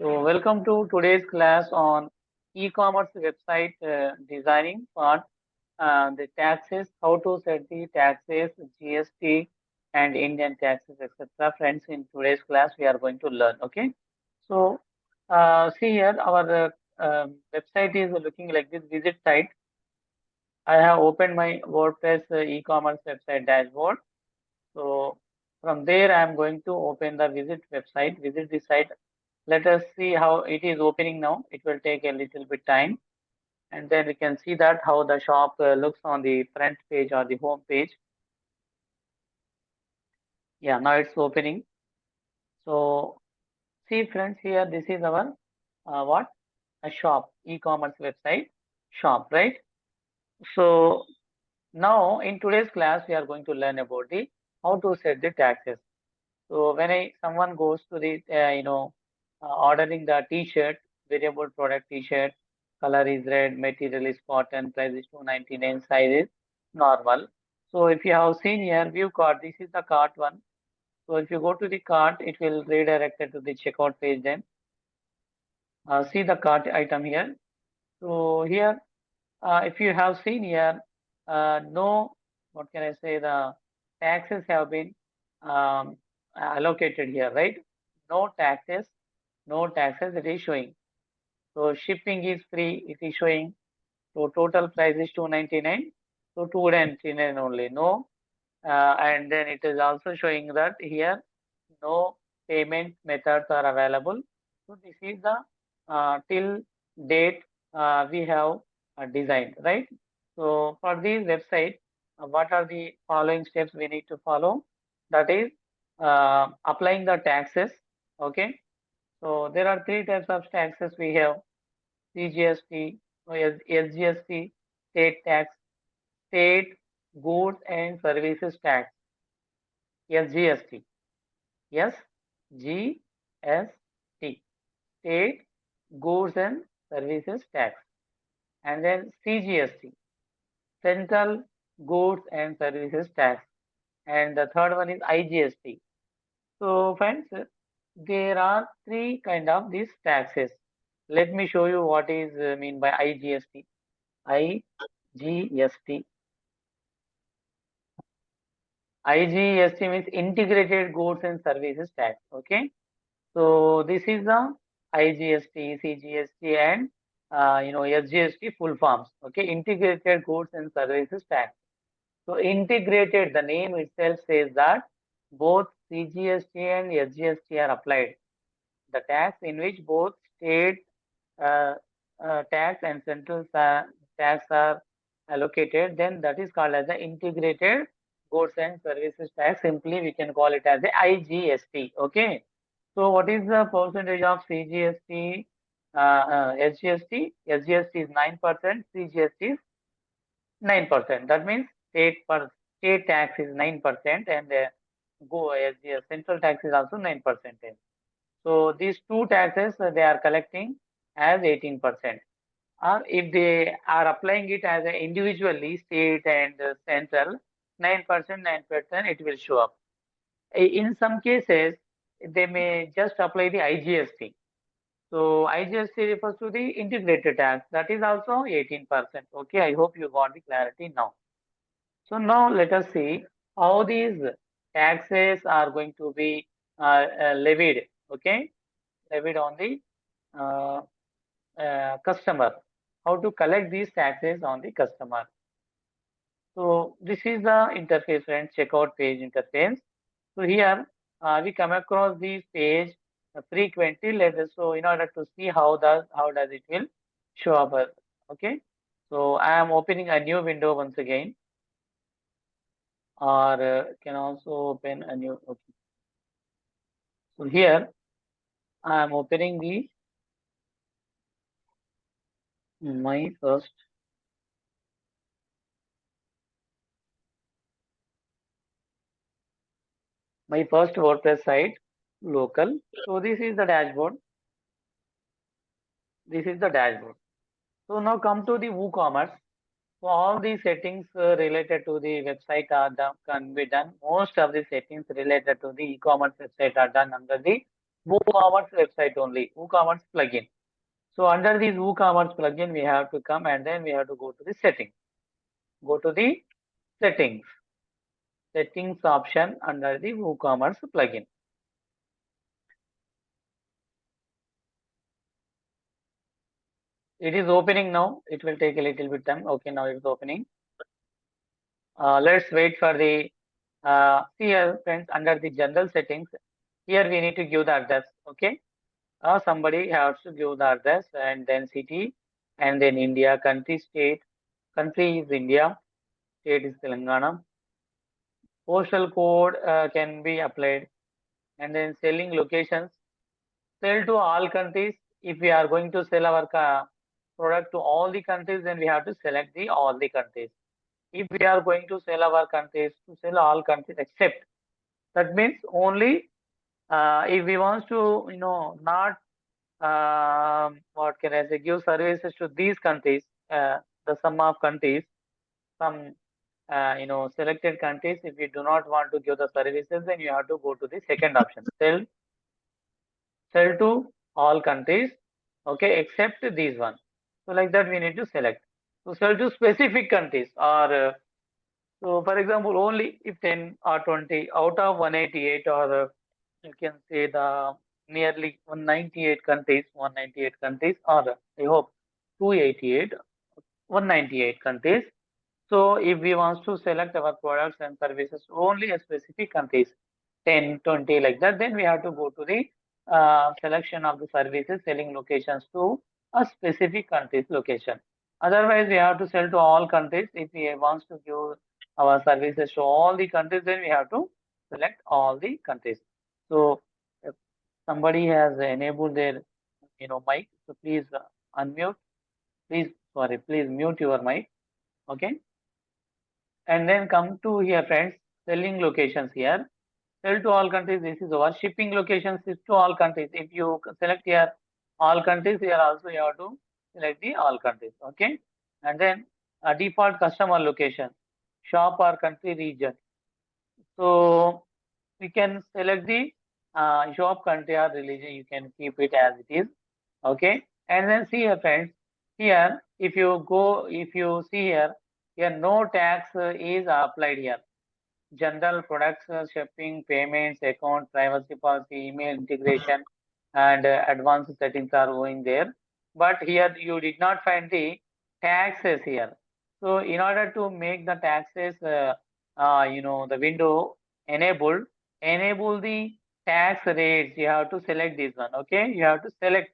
So welcome to today's class on e-commerce website designing part, the taxes, how to set the taxes, GST and Indian taxes, etc. Friends, in today's class we are going to learn. Okay. So see here our website is looking like this visit site. I have opened my WordPress e-commerce website dashboard. So from there I am going to open the visit website, visit the site. Let us see how it is opening now. It will take a little bit time. And then we can see that how the shop looks on the front page or the home page. Yeah, now it's opening. So see friends, here this is our what? A shop, e-commerce website shop, right? So now in today's class, we are going to learn about the how to set the taxes. So when someone goes to the ordering the T-shirt, variable product T-shirt, color is red, material is cotton, price is 299, size is normal. So if you have seen here, view cart, this is the cart one. So if you go to the cart, it will redirect it to the checkout page. Then see the cart item here. So here, if you have seen here, no, what can I say? The taxes have been allocated here, right? No taxes, no taxes. It is showing. So shipping is free. It is showing. So total price is 299. So 299 only. No, and then it is also showing that here no payment methods are available. So this is the till date we have designed, right? So for this website, what are the following steps we need to follow? That is applying the taxes. Okay. So there are three types of taxes we have: CGST, SGST, state tax, state goods and services tax, SGST. Yes, GST, state goods and services tax, and then CGST, central goods and services tax, and the third one is IGST. So friends, there are three kind of these taxes. Let me show you what is mean by IGST. IGST. IGST means integrated goods and services tax. Okay. So this is the IGST, CGST, and SGST full forms. Okay, integrated goods and services tax. So integrated, the name itself says that both CGST and SGST are applied. The tax in which both state uh, tax and central tax are allocated, then that is called as the integrated goods and services tax. Simply, we can call it as the IGST. Okay. So what is the percentage of CGST, SGST? SGST is 9%, CGST is 9%. That means state tax is 9%, and go SGS central tax is also 9%. So these two taxes they are collecting as 18%. Or if they are applying it as a individually, state and central, 9%, 9%, it will show up. In some cases, they may just apply the IGST. So IGST refers to the integrated tax. That is also 18%. Okay, I hope you got the clarity now. So now let us see how these taxes are going to be levied. Okay, levied on the uh, customer. How to collect these taxes on the customer. So this is the interface, friends, checkout page interface. So here we come across this page frequently. Let us, so in order to see how does it will show up. Okay. So I am opening a new window once again, or can also open a new. Okay. So here I am opening the my first WordPress site, local. So this is the dashboard. This is the dashboard. So now come to the WooCommerce. So all these settings related to the website are done, can be done. Most of the settings related to the e-commerce website are done under the WooCommerce website only, WooCommerce plugin. So under this WooCommerce plugin, we have to come and then we have to go to the settings. Go to the settings. Settings option under the WooCommerce plugin. It is opening now. It will take a little bit time. Okay, now it's opening. Let's wait for the see here, friends, under the general settings. Here we need to give the address. Okay, somebody has to give the address and then city and then India, country, state. Country is India, state is Telangana. Postal code can be applied, and then selling locations. Sell to all countries. If we are going to sell our product to all the countries, then we have to select the all the countries. If we are going to sell our countries, to sell all countries except, that means only if we want to, not what can I say, give services to these countries, the sum of countries, some selected countries. If you do not want to give the services, then you have to go to the second option, sell to all countries, okay, except these one. So like that, we need to select. So sell to specific countries, or so for example, only if 10 or 20 out of 188, or you can say the nearly 198 countries, or I hope 288, 198 countries. So if we want to select our products and services only a specific countries, 10, 20 like that, then we have to go to the selection of the services selling locations to a specific country's location. Otherwise, we have to sell to all countries. If we want to give our services to all the countries, then we have to select all the countries. So if somebody has enabled their mic, so please unmute. Please mute your mic. Okay. And then come to here, friends, selling locations here. Sell to all countries. This is our shipping locations is to all countries. If you select here all countries, here also you have to select the all countries. Okay. And then a default customer location, shop or country region. So we can select the shop country or religion. You can keep it as it is. Okay. And then see here, friends. Here, if you see here, here no tax is applied here. General products, shipping, payments, account, privacy policy, email integration, and advanced settings are going there. But here you did not find the taxes here. So in order to make the taxes, the window enabled, enable the tax rates. You have to select this one. Okay, you have to select.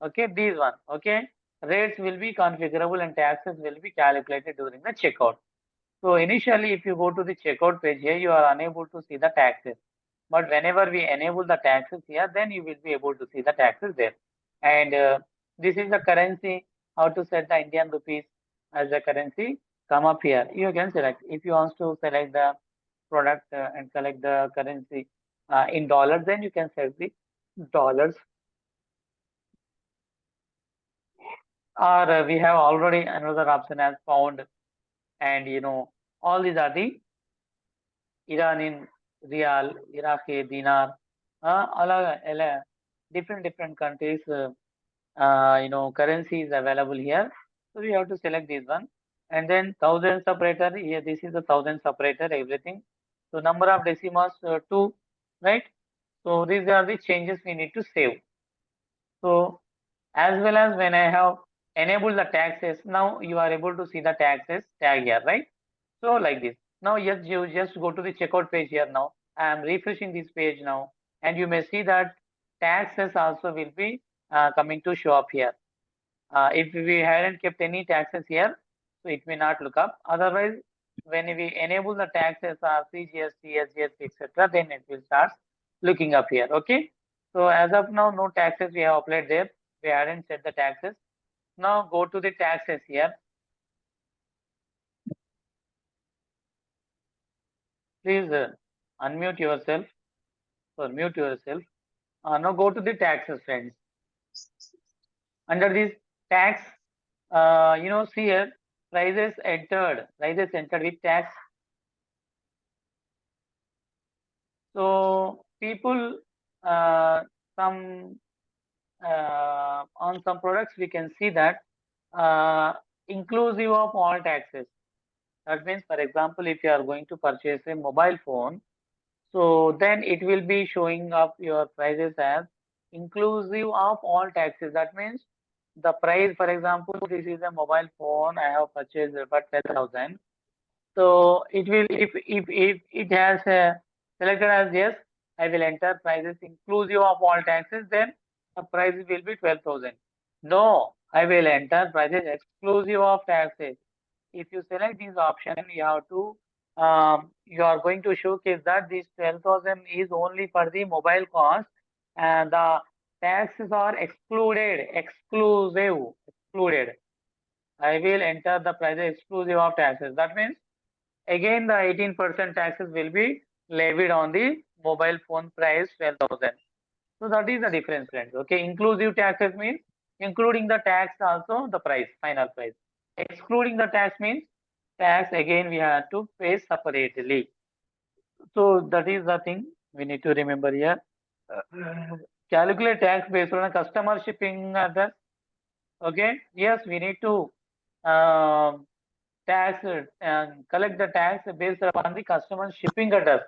Okay, this one. Okay, rates will be configurable and taxes will be calculated during the checkout. So initially, if you go to the checkout page here, you are unable to see the taxes. But whenever we enable the taxes here, then you will be able to see the taxes there. And this is the currency, how to set the Indian rupees as a currency. Come up here. You can select. If you want to select the product and select the currency in dollars, then you can select the dollars. Or we have already another option as pound. And all these are the Iranian Rial, Iraqi Dinar, different countries, currencies available here. So we have to select this one. And then thousand separator, here this is the thousand separator, everything. So number of decimals, 2, right? So these are the changes we need to save. So as well as when I have enabled the taxes, now you are able to see the taxes tag here, right? So like this. Now, yes, you just go to the checkout page here now. I am refreshing this page now, and you may see that taxes also will be coming to show up here. If we hadn't kept any taxes here, so it may not look up. Otherwise, when we enable the taxes or CGST, SGST, etc., then it will start looking up here. Okay. So as of now, no taxes we have applied there. We hadn't set the taxes. Now go to the taxes here. Please unmute yourself or mute yourself. Now go to the taxes, friends. Under this tax, see here, prices entered with tax. So people some on some products we can see that inclusive of all taxes. That means, for example, if you are going to purchase a mobile phone, so then it will be showing up your prices as inclusive of all taxes. That means the price, for example, this is a mobile phone I have purchased for 12,000. So it will, if it has selected as yes, I will enter prices inclusive of all taxes, then the price will be 12,000. No, I will enter prices exclusive of taxes. If you select this option, you have to, you are going to showcase that this 12,000 is only for the mobile cost and the taxes are excluded, excluded. I will enter the price exclusive of taxes. That means again the 18% taxes will be levied on the mobile phone price 12,000. So that is the difference, friends. Okay, inclusive taxes means including the tax also the price, final price. Excluding the tax means tax again we have to pay separately. So that is the thing we need to remember here. Calculate tax based on a customer shipping address. Okay, yes, we need to tax and collect the tax based upon the customer shipping address,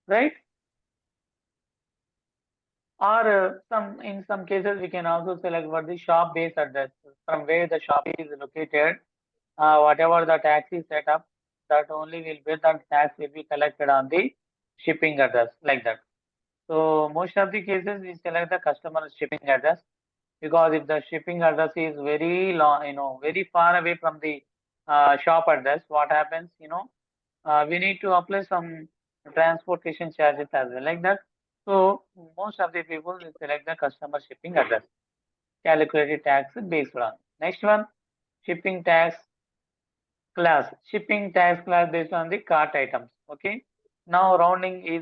right? Or in some cases we can also select what the shop based address from where the shop is located. Whatever the tax is set up, that only will be the tax will be collected on the shipping address like that. So most of the cases we select the customer shipping address because if the shipping address is very long, very far away from the shop address, what happens, we need to apply some transportation charges as well like that. So most of the people will select the customer shipping address, calculated tax based on. Next one, shipping tax class. Shipping tax class based on the cart items. Okay. Now rounding is